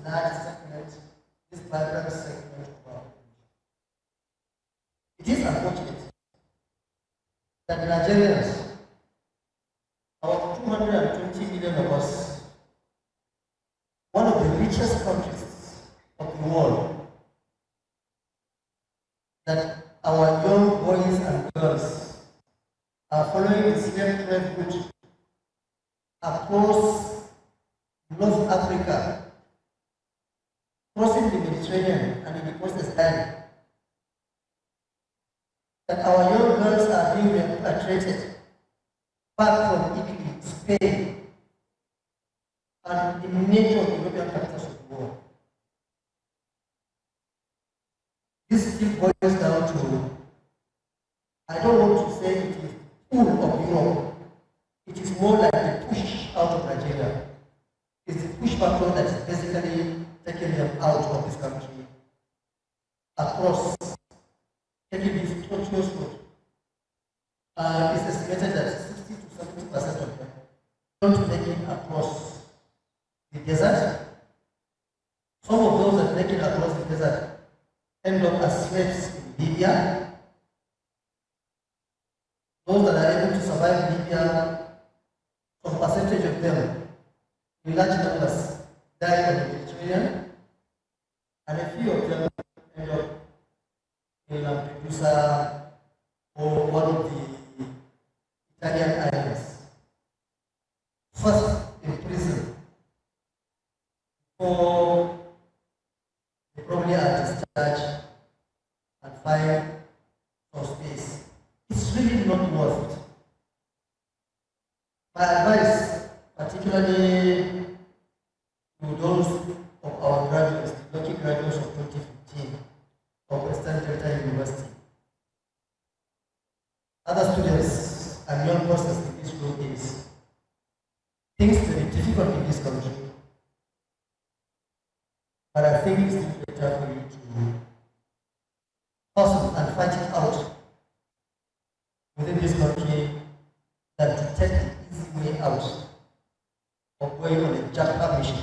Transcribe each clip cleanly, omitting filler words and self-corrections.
large segment, this vibrant segment of our population. It is unfortunate that Nigerians, our 220 million of us, one of the richest countries of the world, that our young boys and girls are following the slave trade route across North Africa, crossing the Mediterranean and in the process land, that our young girls are being repatriated back from Italy, Spain, and in many of the European countries of the world. This still boils down to, I don't want to say it is full of Europe. It is more like the push out of Nigeria. It's the push factor that is basically taking them out of this country, across, taking this tortuous route. It's estimated that 60 to 70% of them don't make it across the desert. Some of those that make it across the desert end up as slaves in Libya. Those that are able to survive in Libya, some percentage of them, in large numbers, die on the Mediterranean, and a few of them end up in Lampedusa or one of the Italian islands. First in prison, before they probably are discharged and find some space. It's really not worth it. My advice, particularly to those of our graduates, the lucky graduates of 2015 of Western Delta University, other students and young persons in this room is, things may be difficult in this country, but I think it's better for you to hustle and fight it out within this country than to take the easy way out of going on a Japa mission.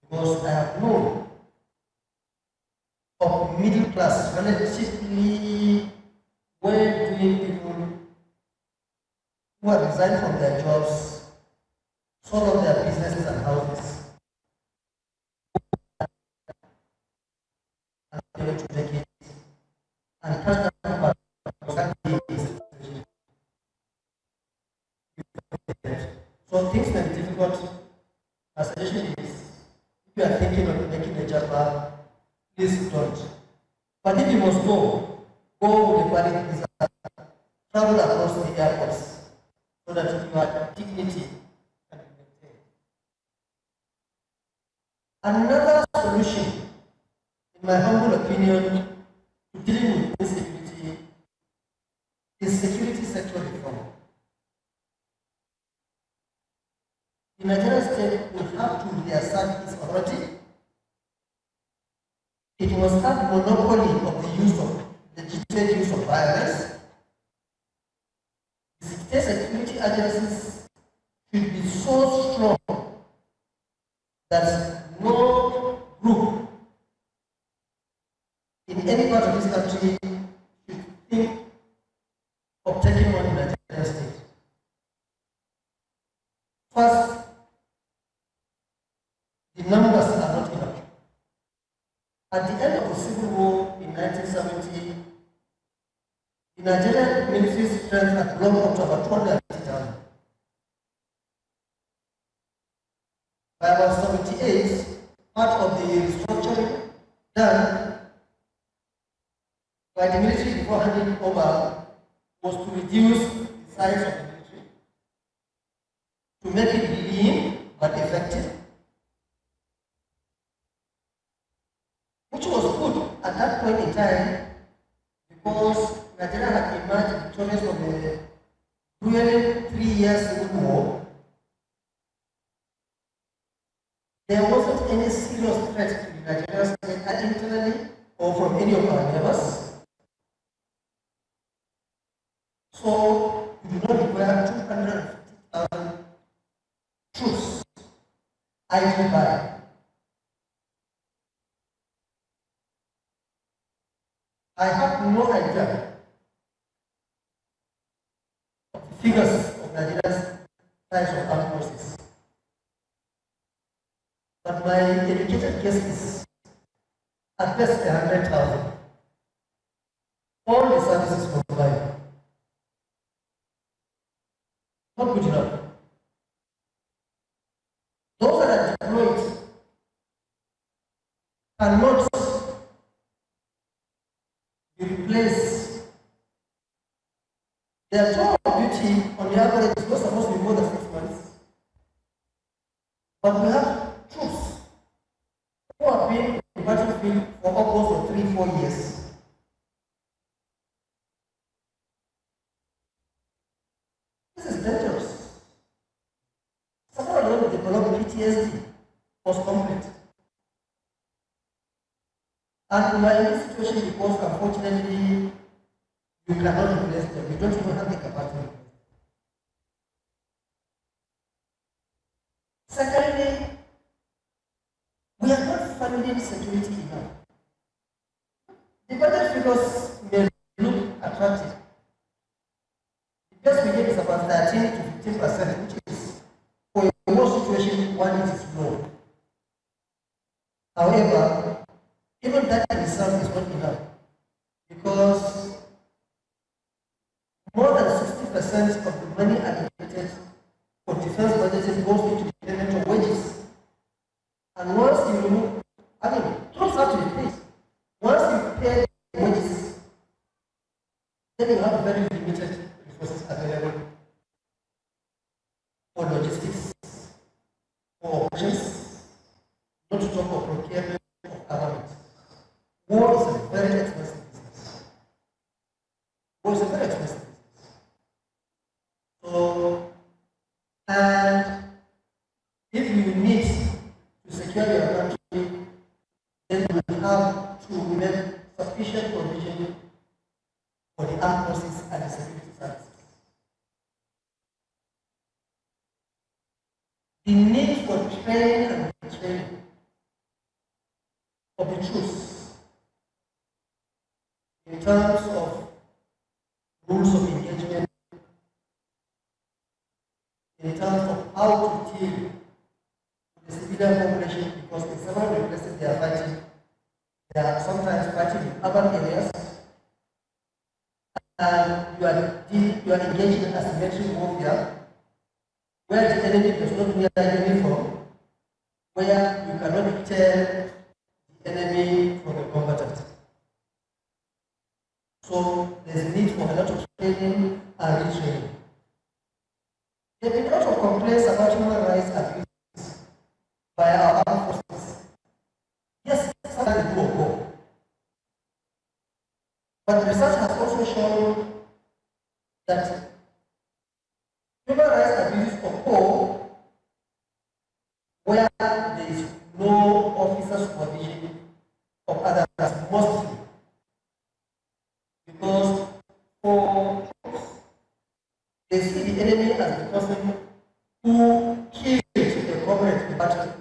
Because I have known of middle class, relatively well-doing people who have resigned from their jobs, sold off their businesses and houses, and be able to make it and catch them back. So things may be difficult. My suggestion is, if you are thinking of making a Japa, please don't. But if you must go with a valid visa, travel across the airports so that your dignity can be maintained. Another solution, in my humble opinion, to dealing with insecurity is security sector reform. The Nigerian state will have to reassert its authority. It must have monopoly of the use of legitimate use of violence. The state security agencies should be so strong that no group in any part of this country should think of taking on the Nigerian state. First, the numbers are not enough. At the end of the Civil War in 1970, the Nigerian military's strength had grown up to about 250,000. By about 78, part of the restructuring done by the military before handing over was to reduce the size of the military, to make it lean but effective, which was good at that point in time because Nigeria had emerged victorious from a grueling 3-year civil war. There wasn't any serious threat to the Nigerian state internally or from any of our neighbors. So you do not require 250,000 troops. idle by. I have no idea of the figures of Nigeria's size of armed forces, but my educated guess is at best 100,000. All the services combined. Not good enough. Those that are deployed cannot be replaced. Their tour of duty on the average is not supposed to be more than 6 months. But we have troops who have been in the battlefield for upwards of 3-4 years. This is dangerous. Someone alone developed PTSD post-conflict. And we are in this situation because, unfortunately, you cannot replace them. You don't even have the capacity. Secondly, we are not funding security enough. The budget figures may look attractive. The best we get is about 13 to 15%, which is, for a war situation, one is low. However, even that in itself is not enough, because more than 60% of the money allocated for defense budgeting goes into the payment of wages. And once you remove, troops have to be paid. Once you pay wages, then you have very limited resources available for logistics, for operations, not to talk of procurement of armament. War is a very expensive business. War is a very expensive business. So, and if you need to secure your country, then you have to make sufficient provision for the armed forces and the security services. The need for training and retraining of the troops in terms of rules of engagement, in terms of how to deal with the civilian population, because in several places they are fighting, they are sometimes fighting in urban areas, and you are engaging in asymmetric warfare, where the enemy does not know where the enemy from, where you cannot tell the enemy from the combatant. So there's a need for a lot of training and retraining. There have been a lot of complaints about human rights abuses by our armed forces. Yes, sometimes they do occur. But research has also shown that human rights abuses occur where there is no officer supervision of others, mostly. Because for troops, they see the enemy as the person who killed a comrade in battle,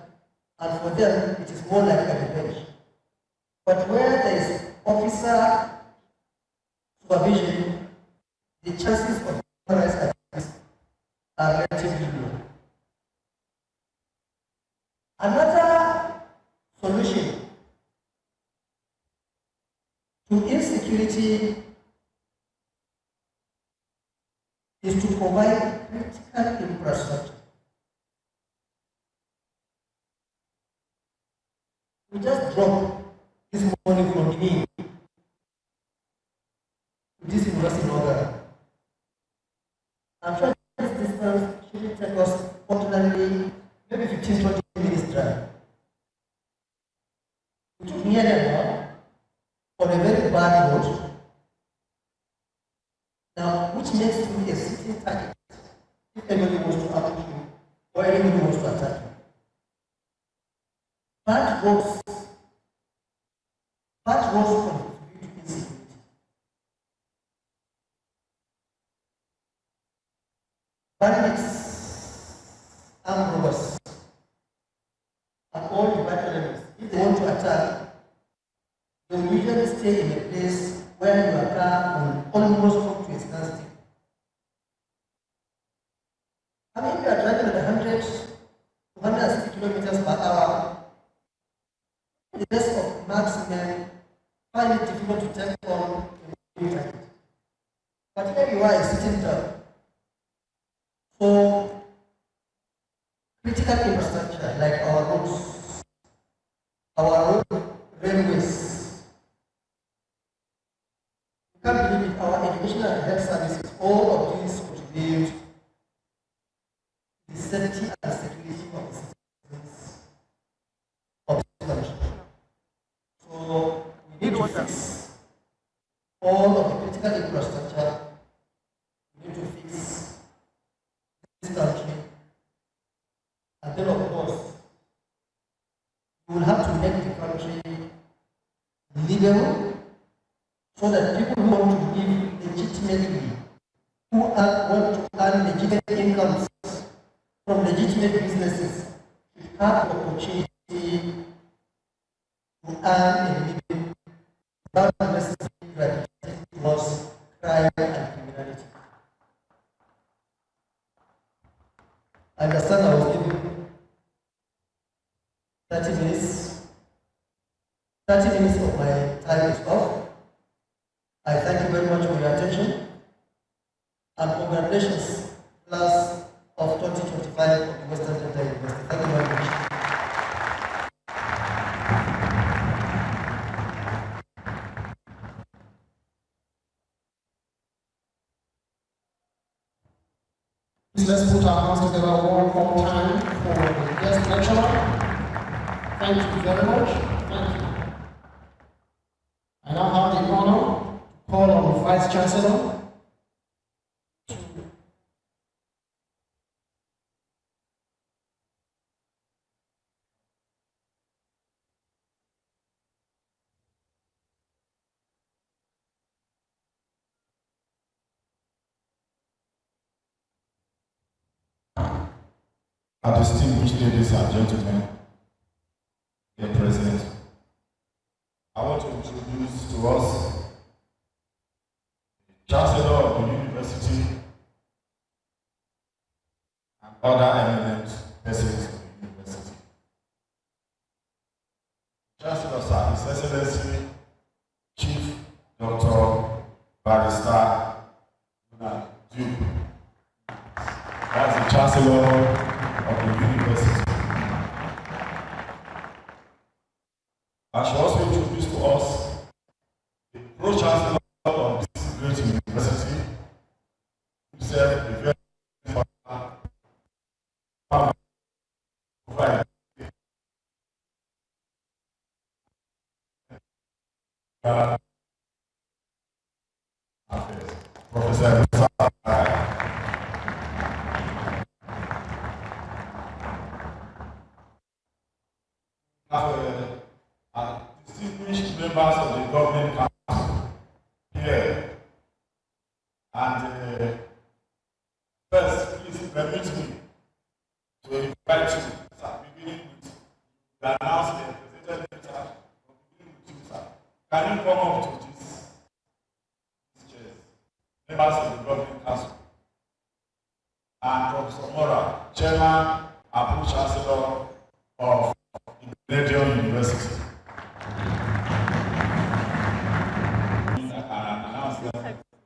and for them it is more like a revenge. But where there is officer supervision, the chances of human rights abuse are relatively low. Another solution to insecurity is to provide critical infrastructure. We just dropped this morning from me to this university in Oghara. I'm sure this distance should take us ordinarily maybe 15-20 minutes drive. It took nearly an hour on a very bad road. Now, which makes you a sitting target if anybody wants to attack you or anybody wants to attack you. Bad roads contribute to insecurity. Bandits, armed robbers, attack, you usually stay in a place where your car will almost come to a standstill. I mean, if you are driving at 100 to 160 kilometers per hour, the rest of marksmen find it difficult to take on in the target. But here you are sitting down. So, critical infrastructure like our roads, our railways, you can't believe it, our educational and health services, all of these contribute to the safety and security of the citizens of this country. So we need to fix all of the critical infrastructure. We need to fix this country. And then of course, we will have to make the country livable so that people who want to live legitimately, who want to earn legitimate incomes from legitimate businesses, should have the opportunity to earn a living without necessarily gravitating towards crime and criminality. I understand I was given 30 minutes. 30 minutes of my time is off. I thank you very much for your attention and congratulations, class of 2025 of the Western Delta University. Thank you very much. Please let's put our hands together one more time for the guest lecturer. Thank you very much. Thank you. I now have the honor to call on the Vice Chancellor Our distinguished ladies and gentlemen, dear President, I want to introduce to us the Chancellor of the University and other eminent persons of the University. Chancellor, sir, His Excellency Chief Dr. Barrister Duke. That's the Chancellor of the University. I should also introduce to us the Pro-Chancellor of this great university, himself a very Professor distinguished members of the Governing Council here. And first, please permit me to invite you, sir, beginning with the announcement presented later, beginning with you, sir. Can you come up to these chairs? Members of the Governing Council. And Professor Mora, Chairman and Pro-Chancellor of Indian University.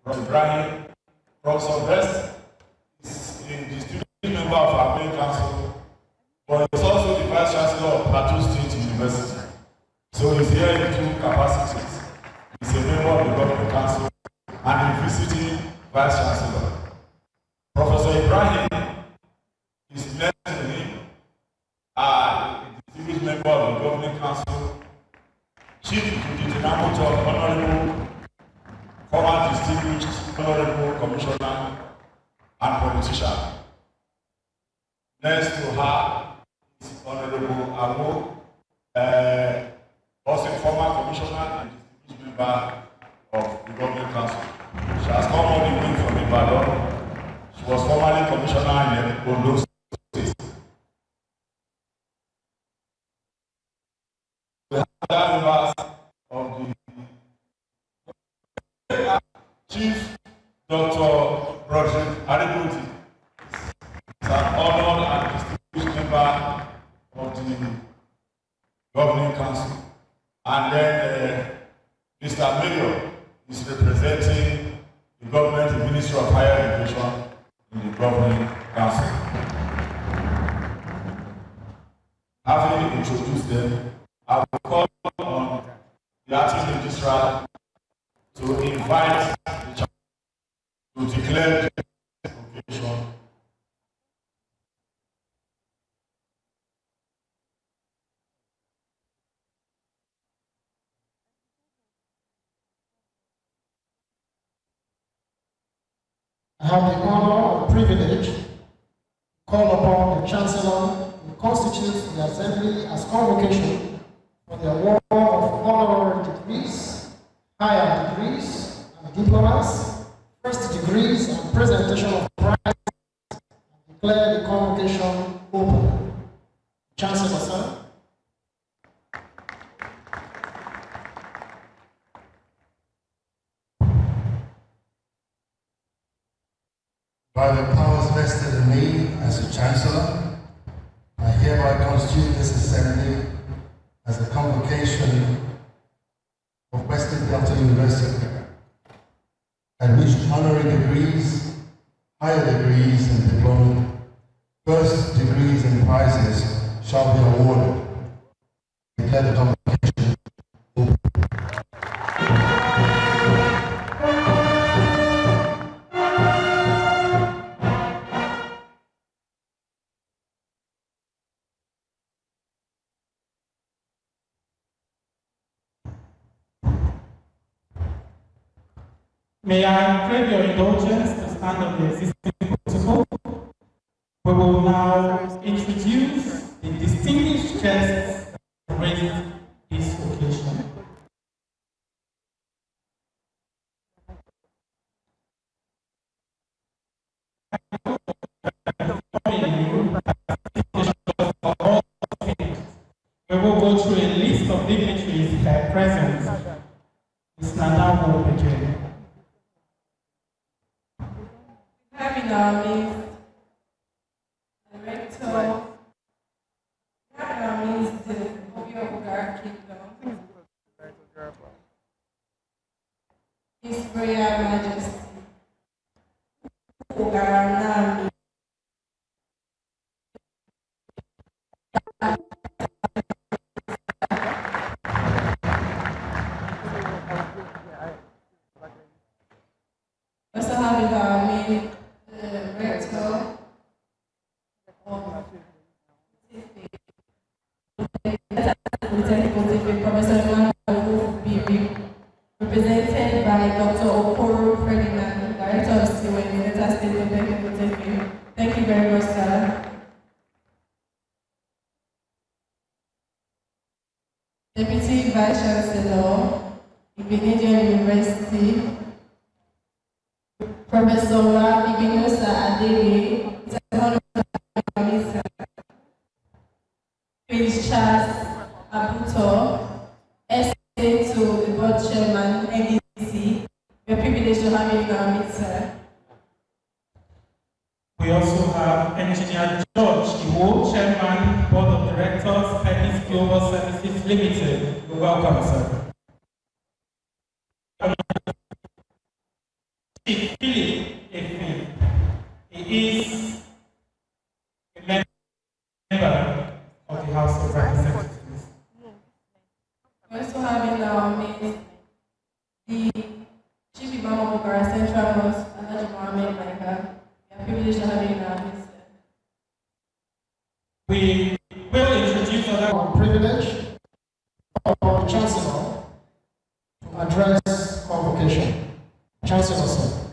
Professor Ibrahim, Professor Best is a distinguished member of our Main Council, but he's also the Vice Chancellor of Plateau State University. So he's here in two capacities. He's a member of the Governing Council and a visiting Vice Chancellor. Professor Ibrahim is next to him, a distinguished member of the Governing Council, Chief Lieutenant Honorable, former distinguished Honorable Commissioner and politician. Next to her is Honorable Abo, also a former commissioner and distinguished member of the Governing Council. She has come all the way from Ibadan. She was formerly commissioner in Ondo State. We have other members of the Chief Dr. Roger Ariboti is an honored and distinguished member of the Governing Council. And then Mr. Mayor is representing the government, the Ministry of Higher Education in the Governing Council. Having introduced them, I will call on the acting registrar to invite the church to declare the convocation. I have the honor and privilege to call upon the Chancellor to constitute the Assembly as convocation for the award of honorary degrees, higher degrees, and diplomas, first degrees, and presentation of prizes, and declare the convocation open. Chancellor, sir. By the powers vested in me as a Chancellor, I hereby constitute this Assembly as a convocation of Western Delta University, at which honorary degrees, higher degrees and diplomas, first degrees and prizes shall be awarded. Declare the convocation open. May I crave your indulgence to stand on the existing protocol? We will now introduce the distinguished guests who graced this occasion. We will go through a list of dignitaries that are present. Ms. Nana will begin. Having our midst, Director, having our midst the Oghara Kingdom, His Royal Majesty, Oghara Nami, also having our midst Rector of Professor Kyari, represented by Dr. Oghara Ferdinand, Director of CWN, United States of Technical. Thank you very much, sir. Deputy Vice Chancellor, Ibinidian University, Professor Iginosa Adele, Prince Charles Abuto, SA to the Board Chairman, NEC. We're privileged to have you in our midst, sir. We also have Engineer George Iwo, Chairman, Board of Directors, Tennis Global Services Limited. You're welcome, sir. Chief Philip Efin. He is a member of the House of Representatives. We also have in our midst the Chief Imam of Oghara Central Mosque, Alhaji Mohammed Maika. We are privileged to have you in our midst. We will introduce other Privilege of the Chancellor to address convocation. Chancellor, sir.